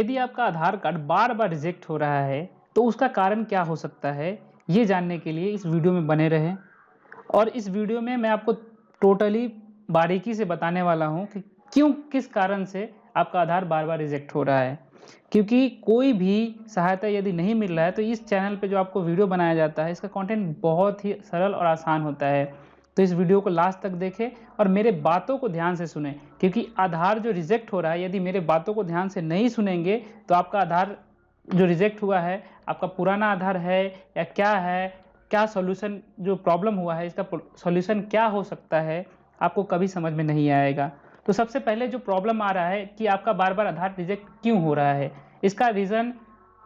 यदि आपका आधार कार्ड बार-बार रिजेक्ट हो रहा है, तो उसका कारण क्या हो सकता है? ये जानने के लिए इस वीडियो में बने रहें और इस वीडियो में मैं आपको टोटली बारीकी से बताने वाला हूँ कि क्यों, किस कारण से आपका आधार बार-बार रिजेक्ट हो रहा है। क्योंकि कोई भी सहायता यदि नहीं मिल रहा है, तो इस चैनल पे जो आपको वीडियो बनाया जाता है, इसका कंटेंट बहुत ही सरल और आसान होता है। तो इस वीडियो को लास्ट तक देखें और मेरे बातों को ध्यान से सुनें, क्योंकि आधार जो रिजेक्ट हो रहा है, यदि मेरे बातों को ध्यान से नहीं सुनेंगे, तो आपका आधार जो रिजेक्ट हुआ है, आपका पुराना आधार है या क्या है, क्या सॉल्यूशन जो प्रॉब्लम हुआ है, इसका सॉल्यूशन क्या हो सकता है, आपको कभी समझ में नहीं आएगा। तो सबसे पहले जो प्रॉब्लम आ रहा है कि आपका बार-बार आधार रिजेक्ट क्यों हो रहा है, इसका रीज़न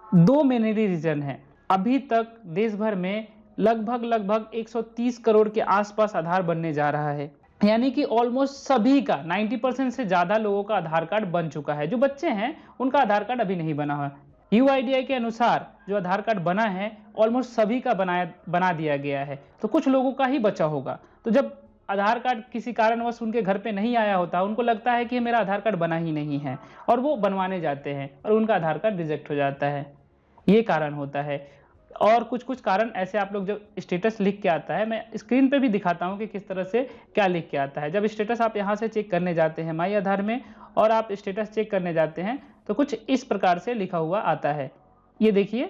2 मेनली रीज़न है। अभी तक देश भर में लगभग 130 करोड़ के आसपास आधार बनने जा रहा है। यानी कि ऑलमोस्ट सभी का 90% से ज़्यादा लोगों का आधार कार्ड बन चुका है। जो बच्चे हैं, उनका आधार कार्ड अभी नहीं बना हुआ। यूआईडीआई के अनुसार जो आधार कार्ड बना है, ऑलमोस्ट सभी का बना दिया गया है। तो कुछ लोगों का ही बचा होगा। तो जब आधार कार्ड किसी कारणवश उनके घर पे नहीं आया होता, उनको लगता है कि मेरा आधार कार्ड बना ही नहीं है और वो बनवाने जाते हैं और उनका आधार कार्ड रिजेक्ट हो जाता है। ये कारण होता है। और कुछ-कुछ कारण ऐसे आप लोग जब स्टेटस लिख के आता है, मैं स्क्रीन पे भी दिखाता हूँ कि किस तरह से क्या लिख के आता है। जब स्टेटस आप यहाँ से चेक करने जाते हैं माई आधार में और आप स्टेटस चेक करने जाते हैं, तो कुछ इस प्रकार से लिखा हुआ आता है। ये देखिए,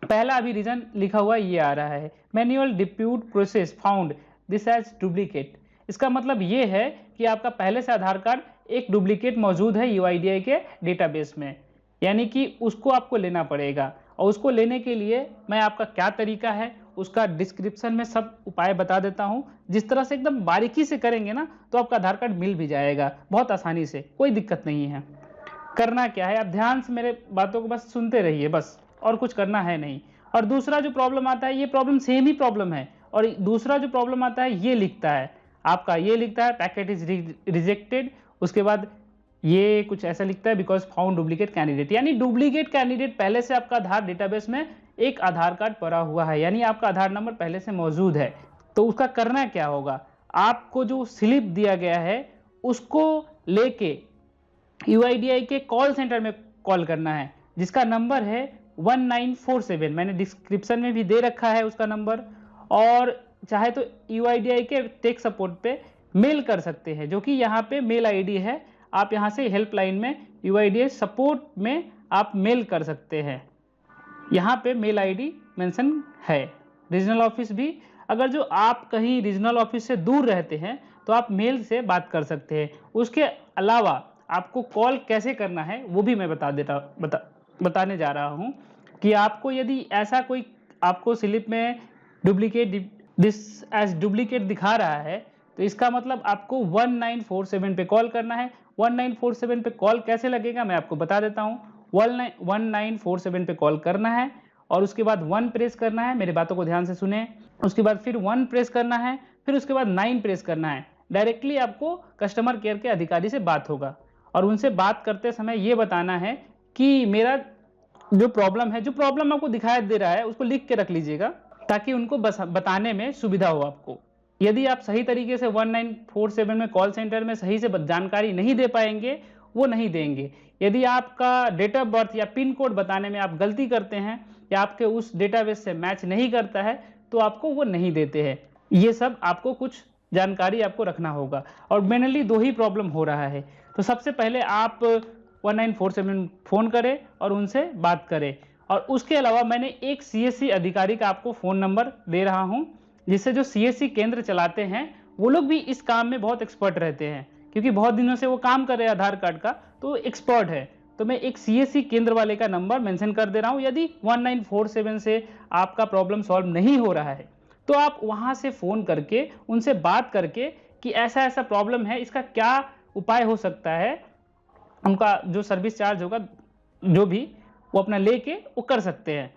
पहला अभी रीज़न लिखा हुआ ये आ रहा है, manual dispute process found this as duplicate. इसका मतलब ये है कि आपका पहले से आधार कार्ड एक डुप्लीकेट मौजूद है यूआईडीआई के डेटाबेस में, यानी कि उसको आपको लेना पड़ेगा। और उसको लेने के लिए मैं आपका क्या तरीका है, उसका डिस्क्रिप्शन में सब उपाय बता देता हूँ। जिस तरह से एकदम बारीकी से करेंगे ना, तो आपका आधार कार्ड मिल भी जाएगा बहुत आसानी से, कोई दिक्कत नहीं है। करना क्या है, आप ध्यान से मेरे बातों को बस सुनते रहिए बस, और कुछ करना है नहीं। और दूसरा जो प्रॉब्लम आता है, ये प्रॉब्लम सेम ही प्रॉब्लम है। और दूसरा जो प्रॉब्लम आता है, ये लिखता है आपका, ये लिखता है पैकेट इज रिजेक्टेड। उसके बाद ये कुछ ऐसा लिखता है बिकॉज फाउंड डुप्लीकेट कैंडिडेट, यानी डुप्लीकेट कैंडिडेट पहले से आपका आधार डेटाबेस में एक आधार कार्ड पड़ा हुआ है, यानी आपका आधार नंबर पहले से मौजूद है। तो उसका करना क्या होगा, आपको जो स्लिप दिया गया है उसको लेके यूआईडीआई के कॉल सेंटर में कॉल करना है, जिसका नंबर है 1947। मैंने डिस्क्रिप्शन में भी दे रखा है उसका नंबर। और चाहे तो यूआईडीआई के टेक सपोर्ट पे मेल कर सकते हैं, जो कि यहाँ पे मेल आईडी है। आप यहाँ से हेल्पलाइन में यूआईडीआई सपोर्ट में आप मेल कर सकते हैं। यहाँ पे मेल आईडी मेंशन है। रीजनल ऑफिस भी, अगर जो आप कहीं रीजनल ऑफिस से दूर रहते हैं, तो आप मेल से बात कर सकते हैं। उसके अलावा आपको कॉल कैसे करना है, वो भी मैं बताने जा रहा हूँ कि आपको यदि ऐसा कोई आपको स्लिप में डुप्लीकेट दिस एज डुप्लीकेट दिखा रहा है, तो इसका मतलब आपको 1947 पे कॉल करना है। 1947 पे कॉल कैसे लगेगा, मैं आपको बता देता हूँ। 1947 पे कॉल करना है और उसके बाद 1 प्रेस करना है। मेरी बातों को ध्यान से सुने। उसके बाद फिर 1 प्रेस करना है, फिर उसके बाद 9 प्रेस करना है। डायरेक्टली आपको कस्टमर केयर के अधिकारी से बात होगा और उनसे बात करते समय ये बताना है कि मेरा जो प्रॉब्लम आपको दिखाई दे रहा है, उसको लिख के रख लीजिएगा, ताकि उनको बताने में सुविधा हो आपको। यदि आप सही तरीके से 1947 में कॉल सेंटर में सही से जानकारी नहीं दे पाएंगे, वो नहीं देंगे। यदि आपका डेट ऑफ बर्थ या पिन कोड बताने में आप गलती करते हैं या आपके उस डेटाबेस से मैच नहीं करता है, तो आपको वो नहीं देते हैं। ये सब आपको कुछ जानकारी आपको रखना होगा। और मेनली 2 ही प्रॉब्लम हो रहा है। तो सबसे पहले आप 1947 फ़ोन करें और उनसे बात करें। और उसके अलावा मैंने एक सीएससी अधिकारी का आपको फ़ोन नंबर दे रहा हूं, जिससे जो सीएससी केंद्र चलाते हैं, वो लोग भी इस काम में बहुत एक्सपर्ट रहते हैं, क्योंकि बहुत दिनों से वो काम कर रहे हैं आधार कार्ड का, तो एक्सपर्ट है। तो मैं एक सीएससी केंद्र वाले का नंबर मेंशन कर दे रहा हूं। यदि 1947 से आपका प्रॉब्लम सॉल्व नहीं हो रहा है, तो आप वहां से फ़ोन करके उनसे बात करके कि ऐसा ऐसा प्रॉब्लम है, इसका क्या उपाय हो सकता है, उनका जो सर्विस चार्ज होगा, जो भी, वो अपना लेके वो कर सकते हैं।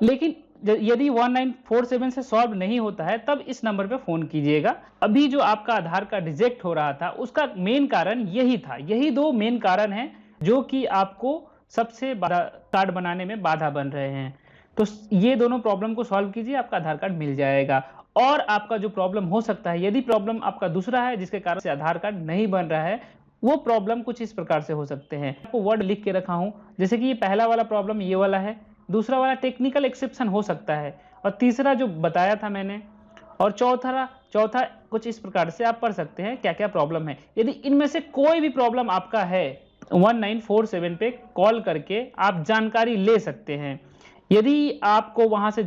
लेकिन यदि 1947 से सॉल्व नहीं होता है, तब इस नंबर पे फ़ोन कीजिएगा। अभी जो आपका आधार कार्ड रिजेक्ट हो रहा था, उसका मेन कारण यही था। यही 2 मेन कारण हैं जो कि आपको सबसे बड़ा कार्ड बनाने में बाधा बन रहे हैं। तो ये दोनों प्रॉब्लम को सॉल्व कीजिए, आपका आधार कार्ड मिल जाएगा। और आपका जो प्रॉब्लम हो सकता है, यदि प्रॉब्लम आपका दूसरा है जिसके कारण से आधार कार्ड नहीं बन रहा है, वो प्रॉब्लम कुछ इस प्रकार से हो सकते हैं। आपको वर्ड लिख के रखा हूँ, जैसे कि ये पहला वाला प्रॉब्लम ये वाला है, दूसरा वाला टेक्निकल एक्सेप्शन हो सकता है, और तीसरा जो बताया था मैंने, और चौथा कुछ इस प्रकार से आप पढ़ सकते हैं क्या क्या प्रॉब्लम है। यदि इनमें से कोई भी प्रॉब्लम आपका है 1947 पे कॉल करके आप जानकारी ले सकते हैं। यदि आपको वहाँ से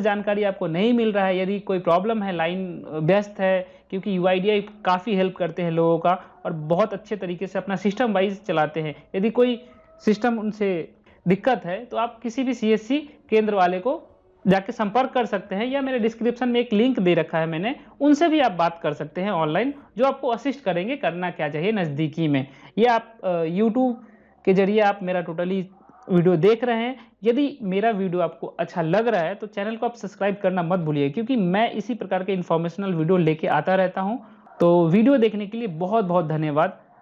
जानकारी आपको नहीं मिल रहा है, यदि कोई प्रॉब्लम है, लाइन व्यस्त है, क्योंकि यूआईडीआई काफ़ी हेल्प करते हैं लोगों का और बहुत अच्छे तरीके से अपना सिस्टम वाइज चलाते हैं। यदि कोई सिस्टम उनसे दिक्कत है तो आप किसी भी सीएससी केंद्र वाले को जाके संपर्क कर सकते हैं, या मेरे डिस्क्रिप्शन में एक लिंक दे रखा है मैंने, उनसे भी आप बात कर सकते हैं ऑनलाइन, जो आपको असिस्ट करेंगे करना क्या चाहिए नज़दीकी में। ये आप यूट्यूब के जरिए आप मेरा टोटली वीडियो देख रहे हैं। यदि मेरा वीडियो आपको अच्छा लग रहा है तो चैनल को आप सब्सक्राइब करना मत भूलिए, क्योंकि मैं इसी प्रकार के इन्फॉर्मेशनल वीडियो लेके आता रहता हूँ। तो वीडियो देखने के लिए बहुत बहुत धन्यवाद।